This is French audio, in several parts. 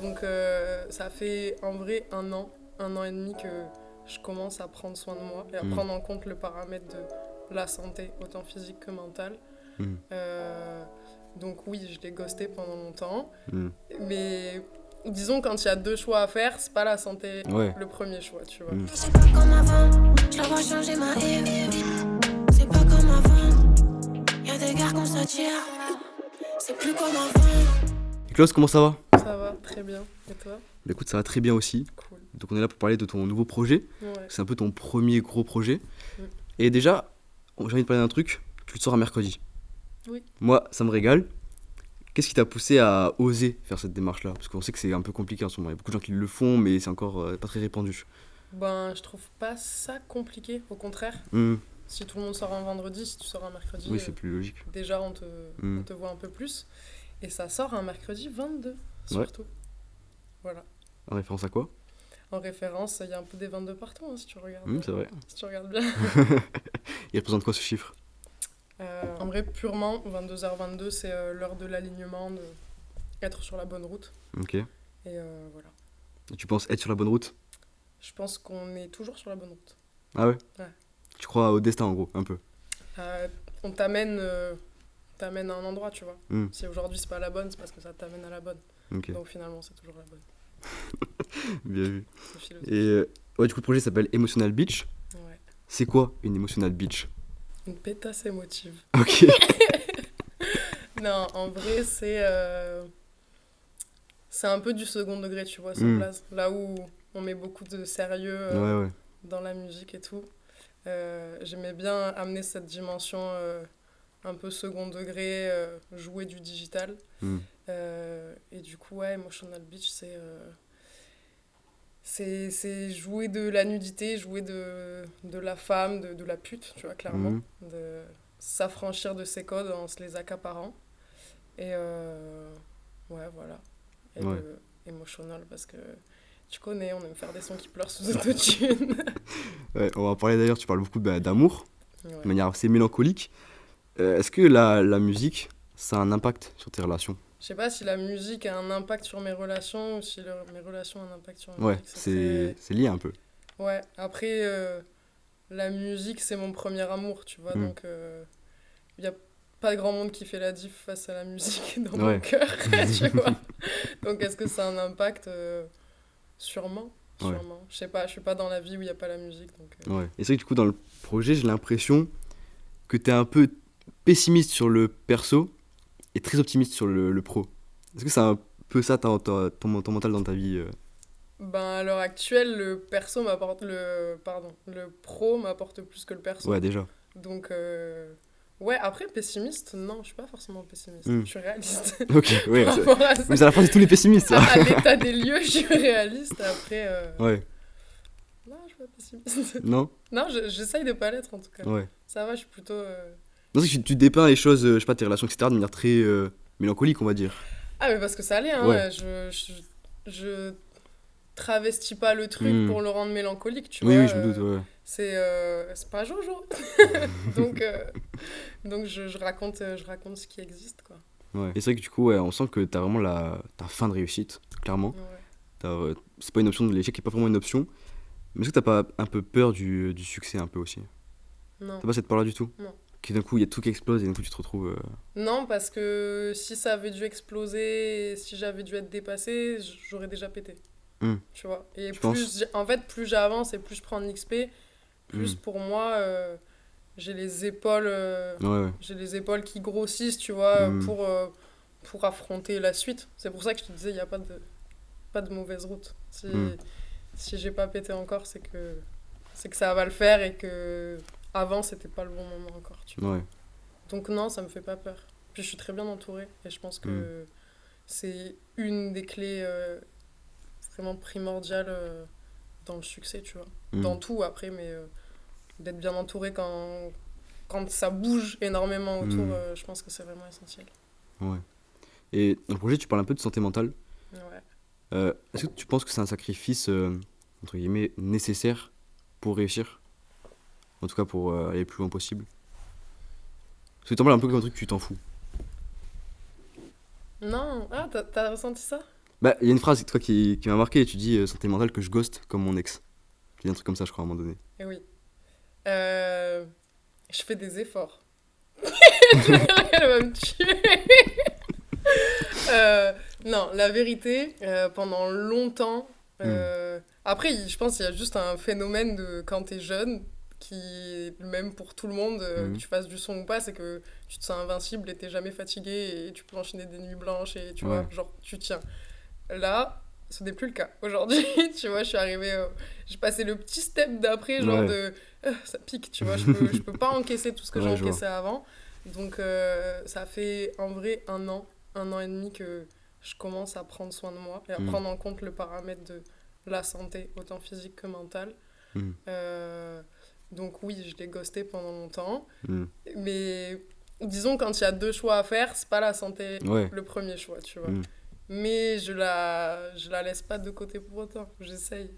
Donc ça fait en vrai 1 an et demi que je commence à prendre soin de moi et à Hmm. prendre en compte le paramètre de la santé, autant physique que mentale. Hmm. Euh, donc oui, je l'ai ghosté pendant longtemps. Hmm. Mais disons, quand il y a deux choix à faire, c'est pas la santé Ouais. le premier choix, tu vois. Hmm. C'est pas comme avant, je la vois changer ma vie. C'est pas comme avant, y'a des gars qu'on s'attire. C'est plus comme avant. Et Klaus, comment ça va? Ça va, très bien. Et toi? Bah, écoute, ça va très bien aussi. Cool. Donc on est là pour parler de ton nouveau projet. Ouais. C'est un peu ton premier gros projet. Mm. Et déjà, j'ai envie de parler d'un truc. Tu le sors un mercredi. Oui. Moi, ça me régale. Qu'est-ce qui t'a poussé à oser faire cette démarche-là? Parce qu'on sait que c'est un peu compliqué en ce moment. Il y a beaucoup de gens qui le font, mais c'est encore pas très répandu. Ben, je trouve pas ça compliqué, au contraire. Hmm. Si tout le monde sort un vendredi, si tu sors un mercredi, Oui, c'est plus logique. déjà on Mm. te voit un peu plus. Et ça sort un mercredi 22, surtout. Voilà. En référence à quoi? En référence, il y a un peu des 22 partout, hein, si tu regardes. C'est vrai. Si tu regardes bien. Il représente quoi ce chiffre? En vrai, purement, 22h22, c'est l'heure de l'alignement, de être sur la bonne route. Ok. Et voilà. Et tu penses être sur la bonne route? Je pense qu'on est toujours sur la bonne route. Ah ouais? Ouais. Tu crois au destin en gros, un peu. On t'amène à un endroit, tu vois. Mm. Si aujourd'hui c'est pas la bonne, c'est parce que ça t'amène à la bonne. Ok. Donc finalement, c'est toujours la bonne. Bien vu. C'est philosophique. Et ouais, du coup, le projet s'appelle Emotional Beach. Ouais. C'est quoi une Emotional Beach? Une pétasse émotive. Ok. Non, en vrai, c'est un peu du second degré, tu vois, sur Mm. place. Là où on met beaucoup de sérieux Ouais. dans la musique et tout. J'aimais bien amener cette dimension un peu second degré, jouer du digital. Mm. Et du coup, ouais, Emotional Beach, c'est jouer de la nudité, jouer de la femme, de la pute, tu vois, clairement. Mm. De s'affranchir de ses codes en se les accaparant. Et ouais, voilà. Et Ouais. le emotional, parce que tu connais, on aime faire des sons qui pleurent sous autotune. Ouais, on va parler d'ailleurs, tu parles beaucoup d'amour, Ouais. de manière assez mélancolique. Est-ce que la musique, ça a un impact sur tes relations? Je sais pas si la musique a un impact sur mes relations ou si mes relations ont un impact sur la Ouais, musique. c'est lié un peu. Ouais, après, la musique, c'est mon premier amour, tu vois, Mm. donc il n'y a pas grand monde qui fait la diff face à la musique dans mon Ouais. cœur, tu vois. Donc est-ce que ça a un impact? Sûrement, Ouais. sûrement. Je sais pas, je suis pas dans la vie où il n'y a pas la musique, donc... Ouais. Et c'est vrai que du coup, dans le projet, j'ai l'impression que t'es un peu pessimiste sur le perso et très optimiste sur le pro. Est-ce que c'est un peu ça ton mental dans ta vie? Ben, à l'heure actuelle, le pro m'apporte plus que le perso. Ouais, déjà. Donc, ouais, après, pessimiste, non, je suis pas forcément pessimiste. Mm. Je suis réaliste. Ok, ouais. Par rapport à Mais c'est à la fin, c'est tous les pessimistes, ça. à l'état des lieux, je suis réaliste. Après, Ouais. non, je suis pas pessimiste. Non? Non, j'essaye de pas l'être, en tout cas. Ouais. Ça va, je suis plutôt... Non, c'est que tu dépeins les choses, je sais pas, tes relations, etc., de manière très mélancolique, on va dire. Ah, mais parce que ça allait, hein. Ouais. Je travestis pas le truc Mm. pour le rendre mélancolique, tu Oui, vois. oui, je me doute, ouais. C'est pas Jojo. donc je raconte ce qui existe, quoi. Ouais. Et c'est vrai que du coup, ouais, on sent que t'as vraiment ta fin de réussite, clairement. Ouais. C'est pas une option, l'échec est pas vraiment une option. Mais est-ce que t'as pas un peu peur du succès, un peu aussi? Non. T'as pas cette peur-là du tout? Non. Que d'un coup, il y a tout qui explose et d'un coup, tu te retrouves. Non, parce que si ça avait dû exploser, si j'avais dû être dépassée, j'aurais déjà pété. Mm. Tu vois. Et Tu penses? en fait, plus j'avance et plus je prends de l'XP, plus Mm. pour moi, j'ai les épaules, Ouais. j'ai les épaules qui grossissent, tu vois, Mm. pour affronter la suite. C'est pour ça que je te disais, il n'y a pas de mauvaise route. Mm. Si j'ai pas pété encore, c'est que ça va le faire et que avant, c'était pas le bon moment encore, tu vois. Ouais. Donc non, ça me fait pas peur. Puis je suis très bien entourée et je pense que c'est une des clés vraiment primordiales dans le succès, tu vois. Mm. Dans tout après, mais d'être bien entouré quand ça bouge énormément autour, je pense que c'est vraiment essentiel. Ouais. Et dans le projet, tu parles un peu de santé mentale. Ouais. Est-ce que tu penses que c'est un sacrifice, entre guillemets, nécessaire pour réussir? En tout cas, pour aller le plus loin possible. Parce que t'en parles un peu comme un truc que tu t'en fous. Non, ah, t'as ressenti ça? Bah, il y a une phrase, toi, qui m'a marqué, et tu dis santé mentale que je ghost comme mon ex. Tu dis un truc comme ça, je crois, à un moment donné. Et oui. Je fais des efforts. Elle va me tuer. Non, la vérité, pendant longtemps. Après, je pense qu'il y a juste un phénomène de quand t'es jeune, qui est le même pour tout le monde, que tu fasses du son ou pas, c'est que tu te sens invincible et t'es jamais fatigué et tu peux enchaîner des nuits blanches et tu vois, Ouais. genre, tu tiens. Là, ce n'est plus le cas. Aujourd'hui, tu vois, je suis arrivée. J'ai passé le petit step d'après, genre Ouais. de. Ça pique, tu vois, je peux pas encaisser tout ce que j'ai Ouais, je vois. encaissé avant. Donc, ça fait en vrai un an et demi que je commence à prendre soin de moi et à prendre en compte le paramètre de la santé, autant physique que mentale. Mm. Donc, oui, je l'ai ghosté pendant longtemps. Mm. Mais disons, quand il y a deux choix à faire, c'est pas la santé Ouais. le premier choix, tu vois. Mm. Mais je la laisse pas de côté pour autant. J'essaye.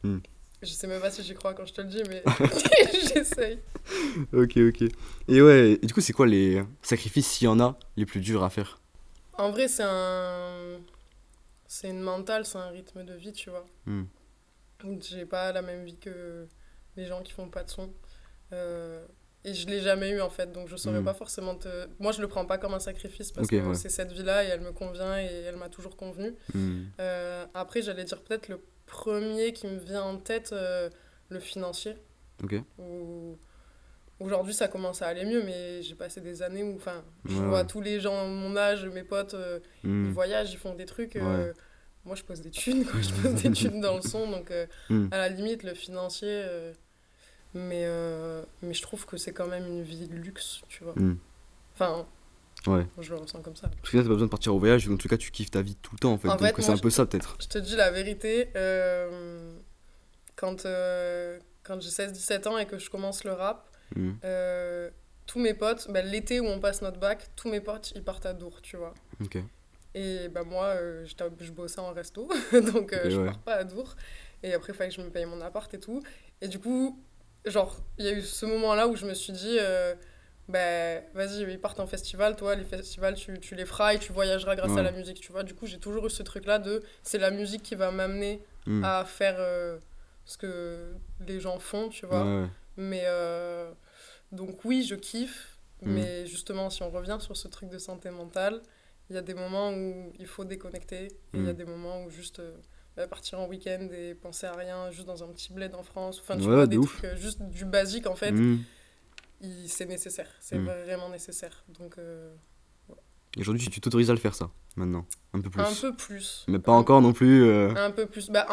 Mm. Je sais même pas si j'y crois quand je te le dis, mais j'essaye. Ok, ok. Et ouais, et du coup, c'est quoi les sacrifices, s'il y en a, les plus durs à faire? En vrai, c'est une mentale, c'est un rythme de vie, tu vois. Mm. J'ai pas la même vie que les gens qui font pas de son. Et je l'ai jamais eu en fait, donc je saurais pas forcément te. Moi, je le prends pas comme un sacrifice parce Ok, que ouais. c'est cette vie-là et elle me convient et elle m'a toujours convenu. Mm. Après, j'allais dire peut-être le premier qui me vient en tête, le financier. Ok. Où aujourd'hui, ça commence à aller mieux, mais j'ai passé des années où, enfin, je Ouais, vois ouais. tous les gens de mon âge, mes potes, ils Mm. voyagent, ils font des trucs. Ouais. Moi, je pose des thunes, quoi. Je pose des thunes dans le son, donc Mm. à la limite, le financier. Mais je trouve que c'est quand même une vie de luxe, tu vois. Mm. Enfin, Ouais. je le ressens comme ça. Parce que là, t'as pas besoin de partir au voyage, en tout cas, tu kiffes ta vie tout le temps, en fait. En Donc, fait, c'est moi, un peu ça, peut-être. je te dis la vérité, quand j'ai 16-17 ans et que je commence le rap, Mm. tous mes potes, bah, l'été où on passe notre bac, tous mes potes, ils partent à Dour, tu vois. Ok. Et bah, moi, je bossais en resto, donc Ok, je ouais. pars pas à Dour. Et après, il fallait que je me paye mon appart et tout. Et du coup, genre, il y a eu ce moment-là où je me suis dit, bah, vas-y, ils partent en festival, toi, les festivals, tu les feras et tu voyageras grâce à Ouais. la musique, tu vois. Du coup, j'ai toujours eu ce truc-là de, c'est la musique qui va m'amener Mm. à faire ce que les gens font, tu Ouais, vois. ouais. Mais donc oui, je kiffe, Mm. mais justement, si on revient sur ce truc de santé mentale, il y a des moments où il faut déconnecter, et il y a des moments où juste partir en week-end et penser à rien, juste dans un petit bled en France, enfin tu Ouais, vois, de des ouf. trucs juste du basique en fait, Mm. c'est nécessaire, c'est Mm. vraiment nécessaire. Donc Et aujourd'hui, tu t'autorises à le faire, ça, maintenant. Un peu plus. un peu plus. Mais pas encore non plus. Un peu plus. Bah,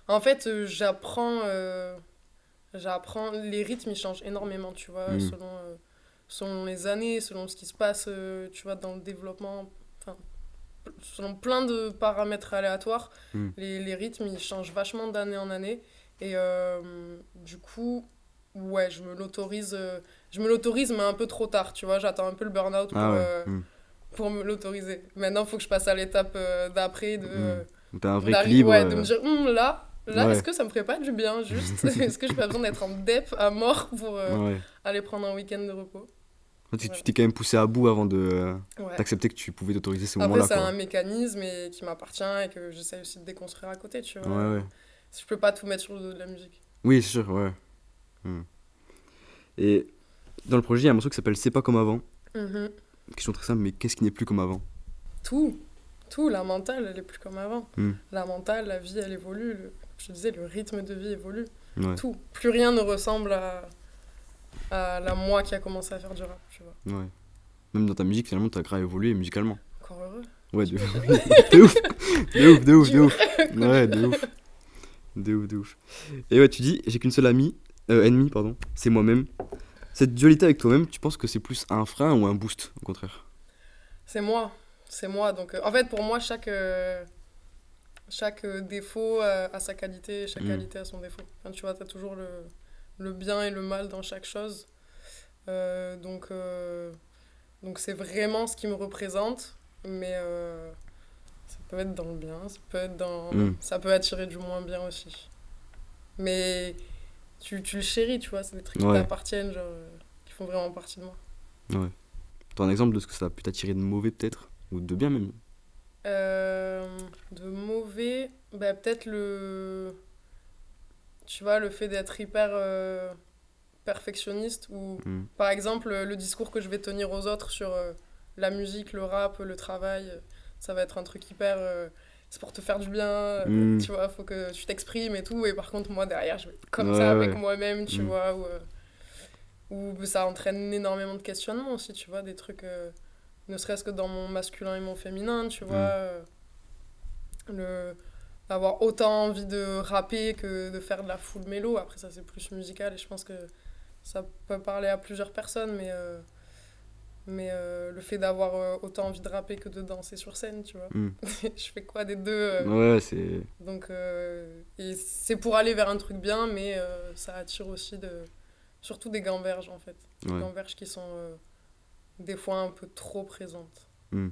en fait, j'apprends, les rythmes ils changent énormément, tu vois, Mm. selon les années, selon ce qui se passe, tu vois, dans le développement, enfin, selon plein de paramètres aléatoires, Mm. les rythmes ils changent vachement d'année en année. Et du coup, ouais, je me l'autorise, mais un peu trop tard, tu vois, j'attends un peu le burn-out Ah ouais. Mm. pour me l'autoriser. Maintenant, il faut que je passe à l'étape d'après, Mm. Donc t'as un vrai d'arriver, équilibre. ouais, de me dire, là, Ouais. est-ce que ça me ferait pas du bien, juste Est-ce que j'ai pas besoin d'être en dep à mort pour Ouais. aller prendre un week-end de repos? Tu Ouais. t'es quand même poussé à bout avant de Ouais. d'accepter que tu pouvais t'autoriser ces Après, moments-là, c'est quoi. un mécanisme qui m'appartient et que j'essaie aussi de déconstruire à côté, tu vois. Ouais, ouais. Je peux pas tout mettre sur le dos de la musique. Oui, c'est sûr, ouais. Mm. Et dans le projet, il y a un morceau qui s'appelle C'est pas comme avant. Mhm. Question très simple, mais qu'est-ce qui n'est plus comme avant? Tout, la mentale, elle est plus comme avant. Mm. La mentale, la vie, elle évolue. Je te disais, le rythme de vie évolue. Ouais. Tout. Plus rien ne ressemble à la moi qui a commencé à faire du rap, tu vois. Ouais. Même dans ta musique, finalement, t'as grave évolué musicalement. Encore heureux. Ouais, de de ouf. De ouf, de ouf, de ouf. Ouais, de ouf. De ouf, de ouf. Et ouais, tu dis, j'ai qu'une seule ennemie, pardon, c'est moi-même. Cette dualité avec toi-même, tu penses que c'est plus un frein ou un boost, au contraire? C'est moi. C'est moi. Donc, en fait, pour moi, chaque défaut a sa qualité, chaque qualité a son défaut. Enfin, tu vois, t'as toujours le bien et le mal dans chaque chose. Donc c'est vraiment ce qui me représente. Mais ça peut être dans le bien, ça peut être ça peut attirer du moins bien aussi. Mais tu le chéris, tu vois, c'est des trucs qui Ouais. t'appartiennent, genre, qui font vraiment partie de moi. Ouais. T'as un exemple de ce que ça a pu t'attirer de mauvais, peut-être? Ou de bien, même? De mauvais, bah, peut-être tu vois, le fait d'être hyper perfectionniste ou, par exemple, le discours que je vais tenir aux autres sur la musique, le rap, le travail, ça va être un truc hyper... c'est pour te faire du bien, tu vois, faut que tu t'exprimes et tout. Et par contre, moi, derrière, je vais être comme ça avec moi-même, tu vois, ou ça entraîne énormément de questionnements aussi, tu vois, des trucs... ne serait-ce que dans mon masculin et mon féminin, tu vois. Avoir autant envie de rapper que de faire de la full mélo. Après, ça, c'est plus musical et je pense que ça peut parler à plusieurs personnes, mais le fait d'avoir autant envie de rapper que de danser sur scène, tu vois. Je fais quoi des deux Ouais, c'est... Donc, et c'est pour aller vers un truc bien, mais ça attire aussi surtout des gamberges, en fait. Des gamberges qui sont des fois un peu trop présentes. Mais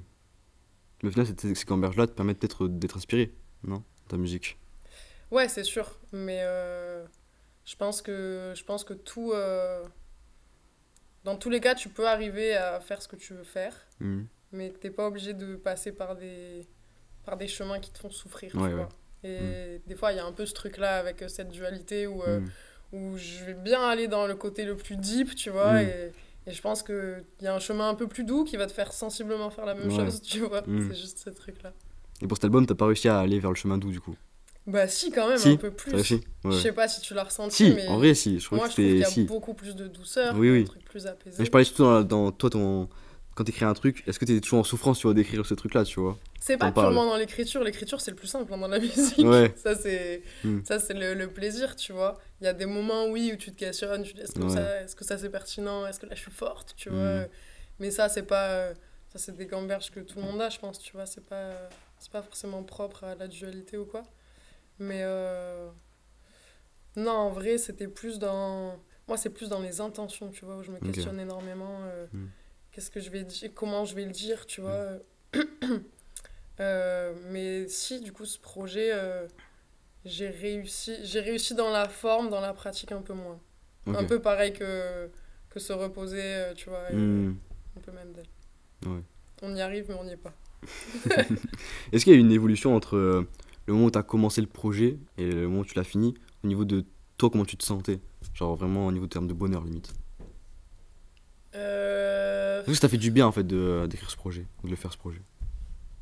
au final, ces gamberges-là te permettent peut-être d'être inspiré, non? Ta musique. Ouais, c'est sûr, mais je pense que tout... dans tous les cas, tu peux arriver à faire ce que tu veux faire, mais t'es pas obligé de passer par des chemins qui te font souffrir, tu vois. Et des fois, il y a un peu ce truc-là avec cette dualité où je vais bien aller dans le côté le plus deep, tu vois, et je pense qu'il y a un chemin un peu plus doux qui va te faire sensiblement faire la même chose, tu vois. C'est juste ce truc-là. Et pour cet album, t'as pas réussi à aller vers le chemin doux, du coup? Bah si, quand même, un peu plus. Je sais pas si tu l'as ressenti, mais en vrai, si. Je moi, trouve je trouve qu'il y a beaucoup plus de douceur, un truc plus apaisé. Mais je parlais surtout dans toi, quand t'écris un truc, est-ce que t'es toujours en souffrance, tu vois, d'écrire ce truc-là, tu vois? C'est pas purement dans l'écriture. L'écriture, c'est le plus simple dans la musique. Ça, c'est le plaisir, tu vois. Il y a des moments, oui, où tu te questionnes, tu te dis, est-ce que ça c'est pertinent? Est-ce que là, je suis forte, tu vois? Mais ça, c'est pas... ça, c'est des gamberges que tout le monde a, je pense, tu vois. C'est pas forcément propre à la dualité ou quoi. Mais non, en vrai, c'était plus dans... Moi, c'est plus dans les intentions, tu vois, où je me questionne énormément. Qu'est-ce que je vais dire? Comment je vais le dire, tu vois? Mais si, du coup, ce projet, j'ai réussi dans la forme, dans la pratique un peu moins. Un peu pareil que se reposer, tu vois, un peu même d'elle. On y arrive, mais on n'y est pas. Est-ce qu'il y a eu une évolution entre le moment où tu as commencé le projet et le moment où tu l'as fini, au niveau de toi, comment tu te sentais? Genre vraiment au niveau de termes de bonheur, limite. Est-ce que ça t'a fait du bien, en fait, d'écrire ce projet, ou de le faire, ce projet?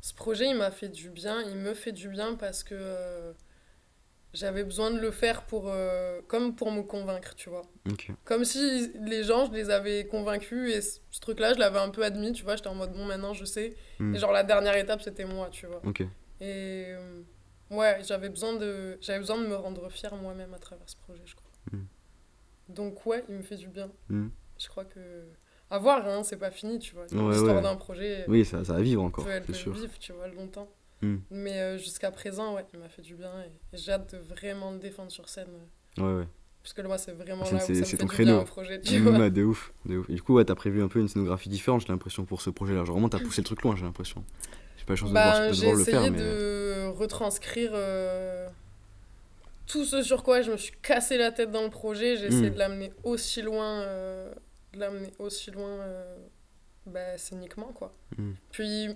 Ce projet, il m'a fait du bien. Il me fait du bien parce que j'avais besoin de le faire comme pour me convaincre, tu vois. Comme si les gens, je les avais convaincus et ce truc-là, je l'avais un peu admis, tu vois. J'étais en mode, bon, maintenant, je sais. Et genre, la dernière étape, c'était moi, tu vois. Et ouais, j'avais besoin de me rendre fière moi-même à travers ce projet, je crois. Donc ouais, il me fait du bien. Je crois que... À voir, hein, c'est pas fini, tu vois. L'histoire d'un projet... Oui, ça va vivre encore, elle peut sûr. vivre, tu vois, longtemps. Mais jusqu'à présent, ouais, il m'a fait du bien et j'ai hâte de vraiment le défendre sur scène. Parce que moi, c'est vraiment là où ça me fait du bien au projet, tu vois. De ouf. Et du coup, ouais, t'as prévu un peu une scénographie différente, j'ai l'impression, pour ce projet-là. Genre vraiment, t'as poussé le truc loin, j'ai l'impression. J'ai pas la chance de voir le faire, mais... J'ai essayé de retranscrire tout ce sur quoi je me suis cassé la tête dans le projet. J'ai essayé de l'amener aussi loin, scéniquement, quoi. Puis,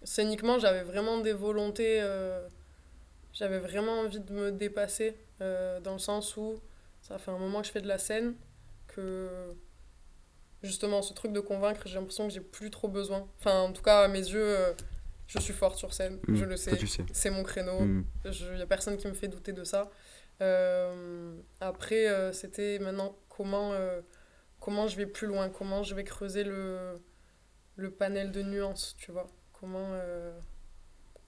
scéniquement, j'avais vraiment des volontés... j'avais vraiment envie de me dépasser, dans le sens où ça fait un moment que je fais de la scène, que justement, ce truc de convaincre, j'ai l'impression que j'ai plus trop besoin. Enfin, en tout cas, à mes yeux... je suis forte sur scène, je le sais. C'est mon créneau. Il n'y a personne qui me fait douter de ça. Après, c'était maintenant comment je vais plus loin, comment je vais creuser le panel de nuances, tu vois.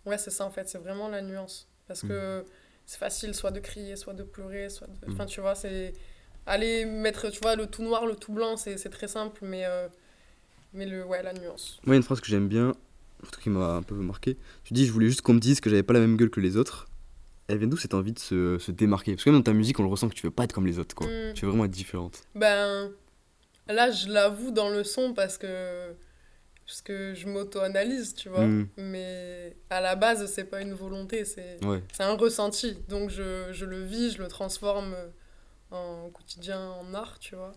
Ouais, c'est ça en fait, c'est vraiment la nuance. Parce que c'est facile soit de crier, soit de pleurer, soit de... Enfin, tu vois, c'est... Aller mettre, tu vois, le tout noir, le tout blanc, c'est très simple, mais la nuance. Moi, il y a une phrase que j'aime bien, un truc qui m'a un peu marqué. Tu dis, je voulais juste qu'on me dise que j'avais pas la même gueule que les autres. Elle vient d'où cette envie de se démarquer? Parce que même dans ta musique, on le ressent que tu veux pas être comme les autres, quoi. Tu veux vraiment être différente. Ben, là, je l'avoue dans le son parce que je m'auto-analyse, tu vois. Mais à la base, c'est pas une volonté, c'est un ressenti. Donc, je le vis, je le transforme en quotidien, en art, tu vois.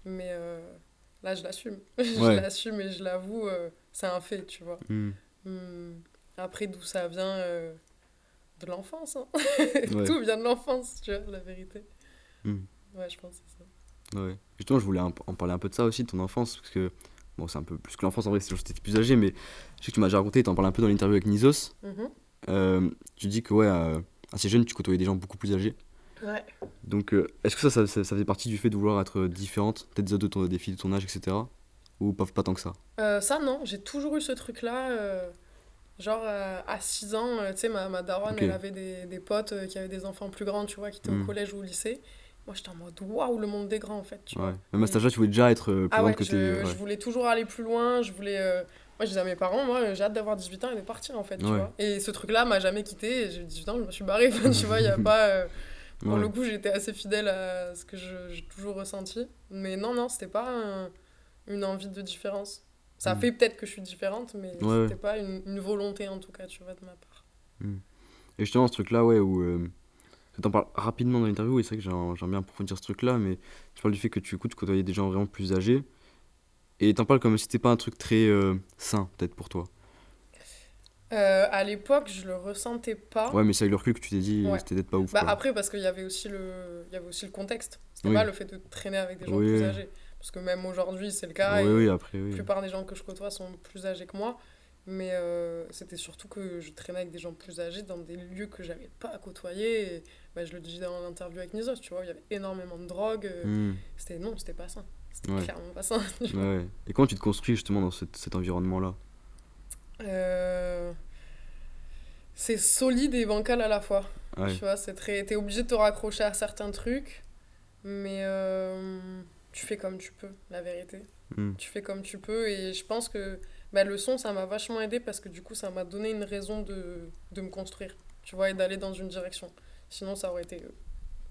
Mais là, je l'assume. Je l'assume et je l'avoue, c'est un fait, tu vois. Après, d'où ça vient de l'enfance, hein. Ouais. Tout vient de l'enfance, tu vois, la vérité. Hmm. Ouais, je pense que c'est ça. Ouais. Justement, je voulais en parler un peu de ça aussi, de ton enfance, parce que, bon, c'est un peu plus que l'enfance en vrai, c'est toujours que t'étais plus âgé, mais je sais que tu m'as déjà raconté, t'en parles un peu dans l'interview avec Nizos. Mhm. Tu dis que, ouais, assez jeune, tu côtoyais des gens beaucoup plus âgés. Ouais. Donc, est-ce que ça faisait partie du fait de vouloir être différente, peut-être des filles de ton âge, etc. Ou pas tant que ça? Ça, non, j'ai toujours eu ce truc-là. Genre, à 6 ans, tu sais, ma daronne, Ok. elle avait des potes qui avaient des enfants plus grands, tu vois, qui étaient au Hmm. collège ou au lycée. Moi, j'étais en mode, waouh, le monde des grands, en fait, tu Ouais. vois. Même à cet âge-là, tu voulais déjà être plus Ah grande ouais, que tes. je Ouais. voulais toujours aller plus loin, je voulais... Moi, je disais à mes parents, moi, j'ai hâte d'avoir 18 ans et de partir, en fait, tu Ouais. vois. Et ce truc-là m'a jamais quitté, et j'ai eu 18 ans, je me suis barrée, enfin, tu vois, il y a pas... Pour le Ouais. coup, j'étais assez fidèle à ce que j'ai toujours ressenti. Mais non, non, c'était pas une envie de différence. Ça Hmm. fait peut-être que je suis différente, mais Ouais, ouais. c'était pas une volonté, en tout cas, tu vois, de ma part. Hmm. Et justement, ce truc-là, ouais, où. T'en parles rapidement dans l'interview, et c'est vrai que j'aime bien approfondir ce truc-là, mais tu parles du fait que écoutes, tu côtoyais des gens vraiment plus âgés, et t'en parles comme si c'était pas un truc très sain, peut-être pour toi. À l'époque, je le ressentais pas. Ouais, mais c'est avec le recul que tu t'es dit, Ouais. c'était peut-être pas ouf, Bah quoi. après, parce qu'il y avait aussi le contexte. C'était Oui. pas le fait de traîner avec des gens Oui, plus oui. âgés. Parce que même aujourd'hui, c'est le cas, Oui, et oui, la après, oui. plupart des gens que je côtoie sont plus âgés que moi. Mais c'était surtout que je traînais avec des gens plus âgés dans des lieux que j'avais pas à côtoyer. Et, bah, je le dis dans l'interview avec Nizos, tu vois, il y avait énormément de drogue. Hmm. Non, c'était pas sain. C'était Ouais. clairement pas sain. Tu vois. Ouais. Et comment tu te construis justement dans cet environnement-là? Euh, c'est solide et bancal à la fois. Ouais. Tu vois, t'es obligé de te raccrocher à certains trucs, mais tu fais comme tu peux, la vérité. Hmm. Tu fais comme tu peux, et je pense que bah, le son, ça m'a vachement aidé parce que du coup, ça m'a donné une raison de me construire, tu vois, et d'aller dans une direction. Sinon, ça aurait été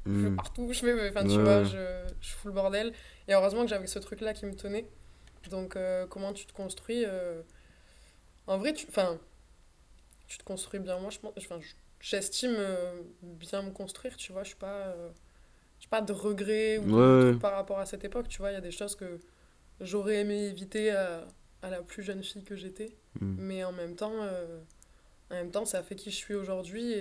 je vais Hmm. partout où je vais, enfin, tu Ouais, vois, ouais. je fous le bordel. Et heureusement que j'avais ce truc-là qui me tenait. Donc, comment tu te construis En vrai, tu te construis bien. Moi, j'estime bien me construire, tu vois. J'ai pas de regrets ou Ouais, de ouais. trucs par rapport à cette époque, tu vois. Il y a des choses que j'aurais aimé éviter à la plus jeune fille que j'étais. Hmm. Mais en même temps, ça fait qui je suis aujourd'hui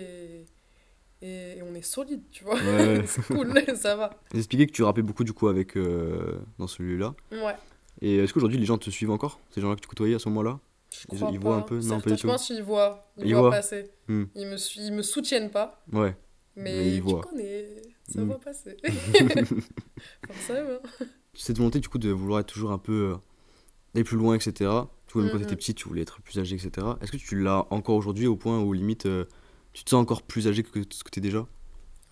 et on est solide, tu vois. Ouais. C'est cool, ça va. J'ai expliqué que tu rappais beaucoup du coup avec dans celui-là. Ouais, Et est-ce qu'aujourd'hui les gens te suivent encore? Ces gens-là que tu côtoyais à ce moment-là? je Ils, crois ils voient un pas. peu? Non, pas Certains, du je tout. pense qu'ils voient. Ils Ils voient voient? passer. Hmm. Ils me soutiennent pas, Ouais, mais ils mais tu voient. connais, ça Hmm. va passer. Forcément. Cette volonté du coup de vouloir être toujours un peu aller plus loin, etc. Tu vois, même quand t'étais Mhm. petit, tu voulais être plus âgé, etc. Est-ce que tu l'as encore aujourd'hui au point où limite tu te sens encore plus âgé que ce que t'es déjà?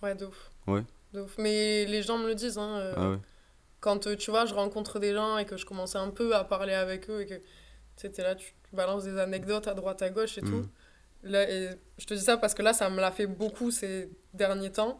Ouais, de ouf. Ouais. De ouf. Mais les gens me le disent, hein. Ah ouais. Quand, tu vois, je rencontre des gens et que je commençais un peu à parler avec eux et que, tu sais, t'es là, tu balances des anecdotes à droite, à gauche et tout. Hmm. Là, et je te dis ça parce que là, ça me l'a fait beaucoup ces derniers temps.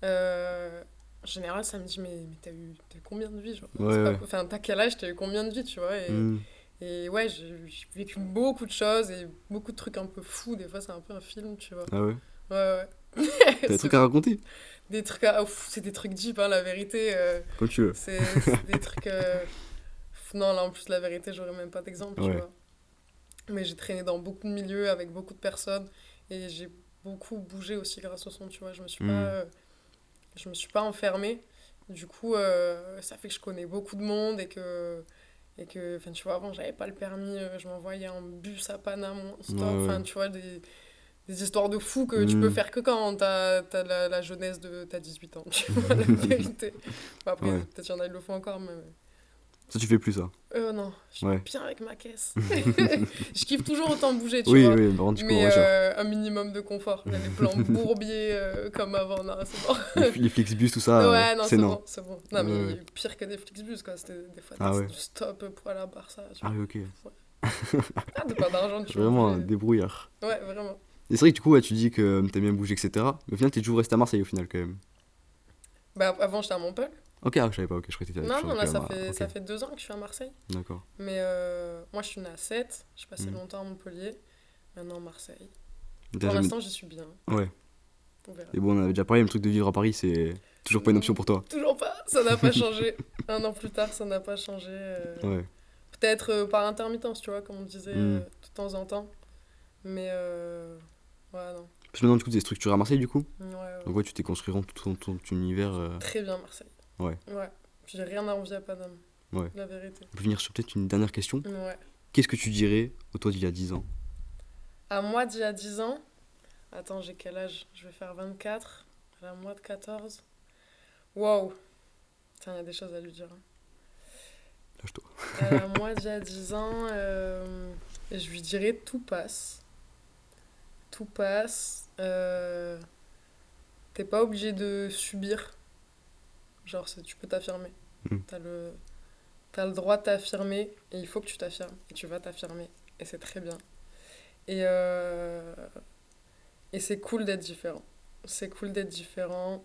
En général, ça me dit, mais t'as eu combien de vies, genre, Ouais, c'est pas- ouais. enfin, t'as quel âge, t'as eu combien de vies, tu vois, Hmm. et ouais, j'ai vécu beaucoup de choses et beaucoup de trucs un peu fous. Des fois, c'est un peu un film, tu vois. Ah ouais. Ouais, ouais. T'as des C'est trucs à raconter? des trucs c'est des trucs deep, hein, la vérité. Comme tu veux. C'est des trucs. Non, là, en plus, la vérité, j'aurais même pas d'exemple, tu Ouais. vois. Mais j'ai traîné dans beaucoup de milieux avec beaucoup de personnes et j'ai beaucoup bougé aussi grâce au son, tu vois. Je me suis pas enfermée. Du coup, ça fait que je connais beaucoup de monde enfin, tu vois, avant, j'avais pas le permis, je m'envoyais en bus à Paname, en stop. Ouais, ouais. Enfin, tu vois, des histoires de fous que tu peux Hmm. faire que quand t'as la jeunesse de t'as 18 ans, tu vois, la vérité. Bon, après, Ouais. peut-être qu'il y en a qui le font encore, mais... Ça, tu fais plus ça. Non, je suis Ouais. bien avec ma caisse. Je kiffe toujours autant bouger, tu Oui, vois. oui, par contre, du coup, Mais ouais, genre, un minimum de confort. Il y a les plans bourbiers comme avant, non, c'est bon. les Flixbus, tout ça, Ouais, non, c'est c'est non. bon, c'est bon. Non, mais Ouais. pire que des Flixbus, quoi. C'était des fois Ah ouais. du stop pour aller à Barça, tu Ah vois. oui, ok. Ah, t'as pas d'argent, tu vois. Vraiment un débrouillard. Ouais, vraiment. Et c'est vrai que du coup, ouais, tu dis que t'aimes bien bouger, etc. Mais au final, t'es toujours resté à Marseille au final, quand même. Bah, avant, j'étais à Montpellier. Ok, ah, je savais pas, ok, je croyais que t'étais Non, toujours non, là, quand ça même fait, ok. ça fait 2 ans que je suis à Marseille. D'accord. Mais moi, je suis née à 7. J'ai passé Mm. longtemps à Montpellier. Maintenant, Marseille. T'as Pour jamais- l'instant, j'y suis bien. Ouais. On verra. Et bon, on avait déjà parlé, le truc de vivre à Paris, c'est toujours pas une option pour toi. Toujours pas. Ça n'a pas changé. 1 an plus tard, ça n'a pas changé. Ouais. Peut-être par intermittence, tu vois, comme on disait Mm. de temps en temps. Mais ouais, non. Parce que maintenant, du coup, t'es structuré à Marseille, du coup. Ouais, ouais. Donc, ouais, tu t'es construit vraiment tout ton univers. Très bien, Marseille. Ouais. Ouais. J'ai rien à envier à Paname. Ouais. La vérité. On peut venir sur peut-être une dernière question. Ouais. Qu'est-ce que tu dirais au toi d'il y a 10 ans? À moi d'il y a 10 ans. Attends, j'ai quel âge? Je vais faire 24. À moi de 14. Wow. Putain, il y a des choses à lui dire. Lâche-toi. Moi d'il y a 10 ans, je lui dirais tout passe. Tout passe. T'es pas obligé de subir. Genre, tu peux t'affirmer. Mm. T'as le droit de t'affirmer et il faut que tu t'affirmes. Et tu vas t'affirmer. Et c'est très bien. Et c'est cool d'être différent. C'est cool d'être différent.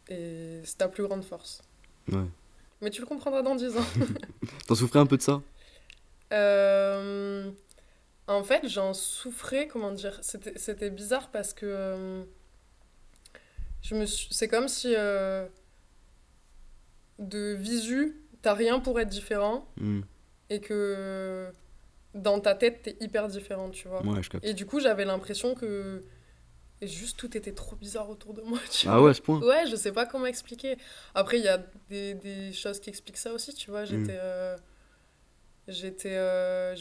Et c'est ta plus grande force. Ouais. Mais tu le comprendras dans 10 ans. T'en souffrais un peu de ça? En fait, j'en souffrais, comment dire. C'était bizarre parce que c'est comme si de visu, t'as rien pour être différent Mm. et que dans ta tête, t'es hyper différent, tu vois. Ouais, je capte. Et du coup, j'avais l'impression que juste tout était trop bizarre autour de moi, tu Ah vois. ouais, à ce point? Ouais, je sais pas comment expliquer. Après, il y a des choses qui expliquent ça aussi, tu vois. J'ai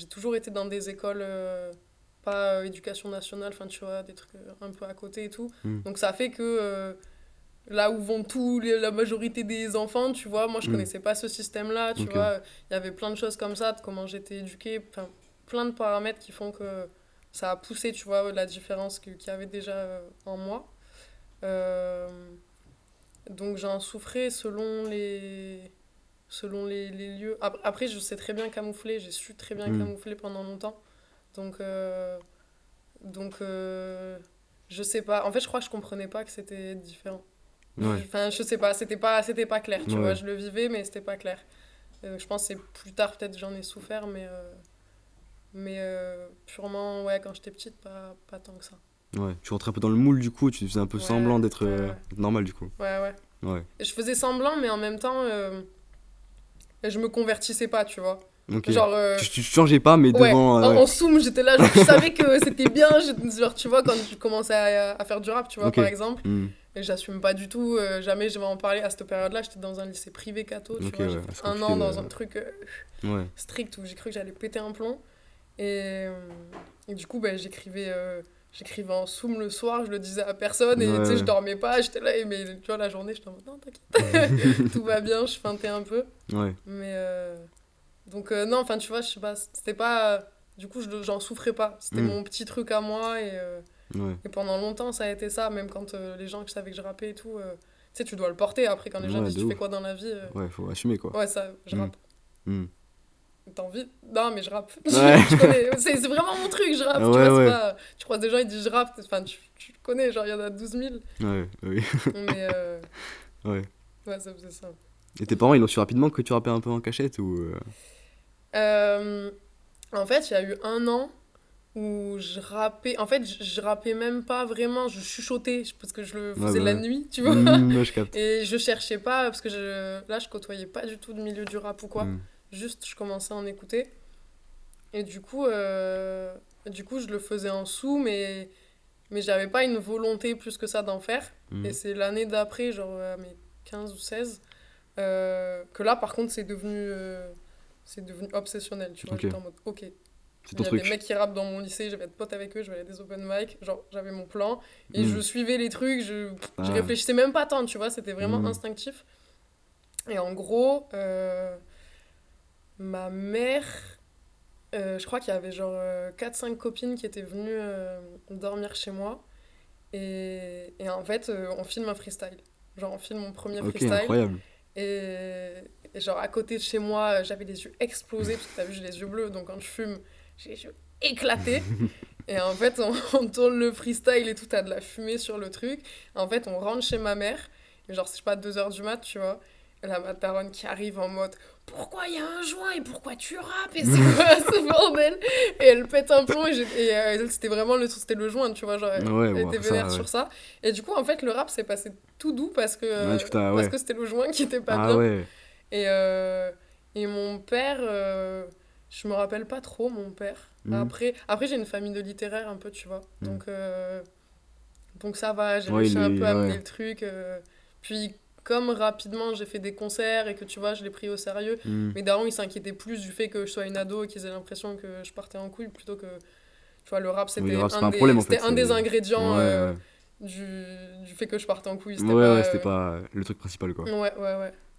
toujours été dans des écoles, pas éducation nationale, enfin, tu vois, des trucs un peu à côté et tout. Mm. Donc ça fait que là où vont la majorité des enfants, tu vois, moi je Mm. connaissais pas ce système-là, tu Ok. vois. Il y avait plein de choses comme ça, de comment j'étais éduquée, enfin, plein de paramètres qui font que ça a poussé, tu vois, la différence qu'il y avait déjà en moi. Donc j'en souffrais selon les lieux. Après, je sais très bien camoufler, j'ai su très bien Mm. camoufler pendant longtemps. Donc, je sais pas. En fait, je crois que je comprenais pas que c'était différent. Ouais. Enfin, je sais pas, c'était pas clair, tu Ouais. vois. Je le vivais, mais c'était pas clair. Je pense que c'est plus tard, peut-être, j'en ai souffert, mais purement, ouais, quand j'étais petite, pas tant que ça. Ouais. Tu rentrais un peu dans le moule, du coup, tu faisais un peu Ouais, semblant d'être ouais. normal, du coup. Ouais, ouais. Ouais. Et je faisais semblant, mais en même temps, je me convertissais pas, tu vois. Ok. Genre, Tu changeais pas, mais ouais, devant. en Ouais. zoom, j'étais là, genre, je savais que c'était bien, genre, tu vois, quand je commençais à faire du rap, tu vois, Ok. par exemple, Mm. et j'assume pas du tout, jamais je vais en parler à cette période-là, j'étais dans un lycée privé catho, tu Ok, vois, ouais, j'ai c'est fait un compliqué an dans de- un truc Ouais. strict où j'ai cru que j'allais péter un plomb, et du coup, j'écrivais en zoom le soir, je le disais à personne, et tu sais, Ouais. je dormais pas, j'étais là, mais tu vois, la journée, j'étais en mode, non, t'inquiète, tout va bien, je feintais un peu. Ouais. Mais donc non, enfin tu vois, je sais pas, c'était pas du coup j'en souffrais pas, c'était Mm. mon petit truc à moi Ouais. et pendant longtemps ça a été ça, même quand les gens que je savais que je rappais et tout, tu sais tu dois le porter après quand les gens Ouais, disent de tu fais ouf. quoi dans la vie, Ouais, faut assumer, quoi. ouais ça, je Mm. rappe. Mm. T'as envie? Non mais je rappe. Ouais. Tu connais, c'est vraiment mon truc, je rappe, tu Ouais, vois, ouais. c'est pas, tu croises des gens ils disent je rappe, enfin tu connais, genre il y en a 12 000, Ouais, oui. mais Ouais. ouais ça faisait ça. Et tes parents, ils ont su rapidement que tu rappais un peu en cachette ou... En fait, il y a eu un an où je rappais. En fait, je rappais même pas vraiment, je chuchotais parce que je le Ouais, faisais bah la ouais. nuit, tu vois. Ouais, je capte. Et je cherchais pas parce que là, je côtoyais pas du tout le milieu du rap ou quoi. Mm. Juste, je commençais à en écouter. Et du coup, je le faisais en sous, mais j'avais pas une volonté plus que ça d'en faire. Mm. Et c'est l'année d'après, genre à mes 15 ou 16, que là, par contre, c'est devenu obsessionnel, tu vois. Ok. J'étais en mode, ok, C'est il ton y a truc. des mecs qui rappent dans mon lycée, je vais être pote avec eux, je vais aller à des open mic, genre j'avais mon plan, et Mm. je suivais les trucs, je Ah. réfléchissais même pas tant, tu vois, c'était vraiment Mm. instinctif. Et en gros, ma mère, je crois qu'il y avait genre 4-5 copines qui étaient venues dormir chez moi, et en fait, on filme un freestyle. Genre, on filme mon premier Ok, freestyle. incroyable. Et genre, à côté de chez moi, j'avais les yeux explosés, parce que t'as vu, j'ai les yeux bleus, donc quand je fume, j'ai les yeux éclatés. Et en fait, on tourne le freestyle et tout, t'as de la fumée sur le truc. En fait, on rentre chez ma mère, et genre, c'est je sais pas, 2h du mat, tu vois. Et là, ma daronne qui arrive en mode pourquoi il y a un joint et pourquoi tu rappes et c'est quoi ce bordel, et elle pète un plomb et elle, c'était vraiment c'était le joint, tu vois, genre elle Ouais, était bon, vénère ça, ouais. sur ça. Et du coup en fait le rap s'est passé tout doux parce que Ouais, du coup, t'as... Ouais. c'était le joint qui était pas Ah bien. ouais. Et mon père Je me rappelle pas trop, mon père. Après j'ai une famille de littéraires un peu, tu vois. Donc ça va, j'ai Ouais, réussi un peu à amener ouais. le truc. Puis comme rapidement j'ai fait des concerts et que tu vois, je l'ai pris au sérieux, mes darons ils s'inquiétaient plus du fait que je sois une ado et qu'ils aient l'impression que je partais en couille plutôt que, tu vois, le rap Oui, le c'était rap, c'est pas un problème en fait. un des Ouais, ingrédients ouais. du fait que je partais en couille. C'était Ouais, ouais, pas. c'était pas le truc principal quoi. Ouais.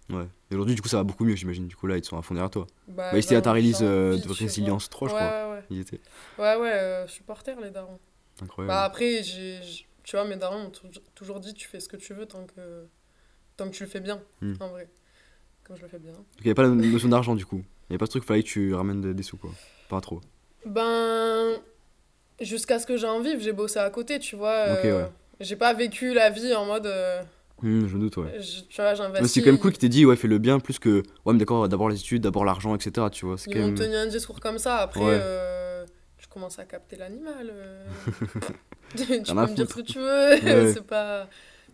Ouais. Et aujourd'hui, du coup, ça va beaucoup mieux, j'imagine. Du coup, là, ils sont à fond derrière toi. Bah, Bah ils étaient à ta j'ai release envie, de tu vois. Résilience 3, je crois. Ouais. Ils étaient. Ouais, supporter les darons. Bah Incroyable. après, tu vois, mes darons m'ont toujours dit tu fais ce que tu veux tant que tu le fais bien, Hmm. en vrai. Comme je le fais bien. Donc, il n'y avait pas la notion d'argent, du coup. Il n'y avait pas ce truc, fallait que tu ramènes des sous, quoi. Pas trop. Ben, jusqu'à ce que j'en vive, j'ai bossé à côté, tu vois. Ok, ouais. J'ai pas vécu la vie en mode, Je me doute, ouais. tu vois, Mais c'est quand même j'investis. cool qu'ils t'aient dit, ouais, fais le bien, plus que, ouais, mais d'accord, d'abord les études, d'abord l'argent, etc. Tu vois, c'est Ils quand m'ont même. tenu un discours comme ça. Après, Ouais, tu commences à capter l'animal. Tu rien peux à me dire ce foutre. que tu veux. Ouais, C'est pas.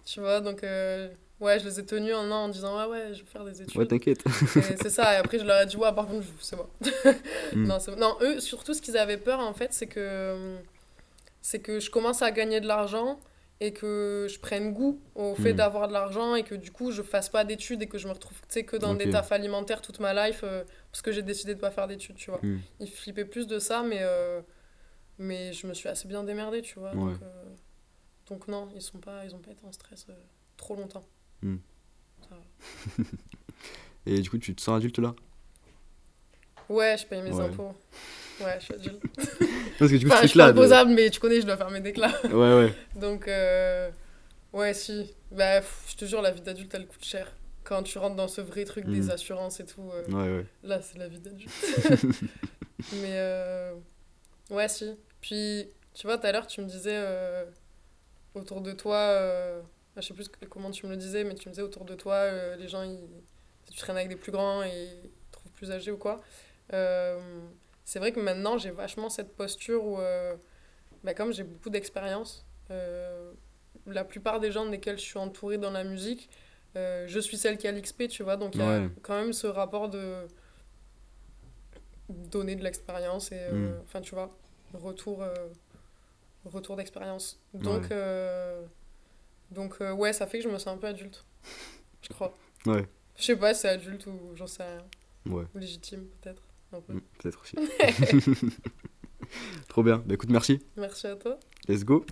Tu vois, donc. Ouais, je les ai tenus un an en disant ouais, je vais faire des ouais, études. t'inquiète. Et c'est ça, et après je leur ai dit ouais, par contre, c'est bon. Hmm. Non, eux, surtout ce qu'ils avaient peur en fait, c'est que je commence à gagner de l'argent et que je prenne goût au fait Hmm. d'avoir de l'argent et que du coup je fasse pas d'études et que je me retrouve, tu sais, que dans des Ok. tafs alimentaires toute ma life parce que j'ai décidé de pas faire d'études, tu vois. Hmm. Ils flippaient plus de ça, mais je me suis assez bien démerdée, tu vois. Ouais. Donc non, ils ont pas été en stress trop longtemps. Hmm. Ça va. Et du coup, tu te sens adulte là? Ouais, je paye mes Ouais. impôts. Ouais, je suis adulte. Parce que du coup, Enfin, ce je suis pas truc-là de. imposable, mais tu connais, je dois faire mes déclats. Ouais, ouais. Donc, ouais, si. Bah, je te jure, la vie d'adulte, elle coûte cher. Quand tu rentres dans ce vrai truc Hmm. des assurances et tout, Ouais, ouais. là, c'est la vie d'adulte. Mais, ouais, si. Puis, tu vois, tout à l'heure, tu me disais, autour de toi, je sais plus comment tu me le disais, mais tu me disais, autour de toi, les gens, tu traînes avec des plus grands et ils te trouvent plus âgé ou quoi. Euh, c'est vrai que maintenant, j'ai vachement cette posture où, bah, comme j'ai beaucoup d'expérience, la plupart des gens desquels je suis entourée dans la musique, je suis celle qui a l'XP, tu vois, donc il y a Ouais. quand même ce rapport de donner de l'expérience et, Hmm. enfin, tu vois, retour, retour d'expérience. Ouais. Ouais, ça fait que je me sens un peu adulte, je crois. Ouais. Je sais pas si c'est adulte ou j'en sais rien. Ouais. Ou légitime, peut-être. Un peu. Peut-être aussi. Trop bien. Bah écoute, merci. Merci à toi. Let's go.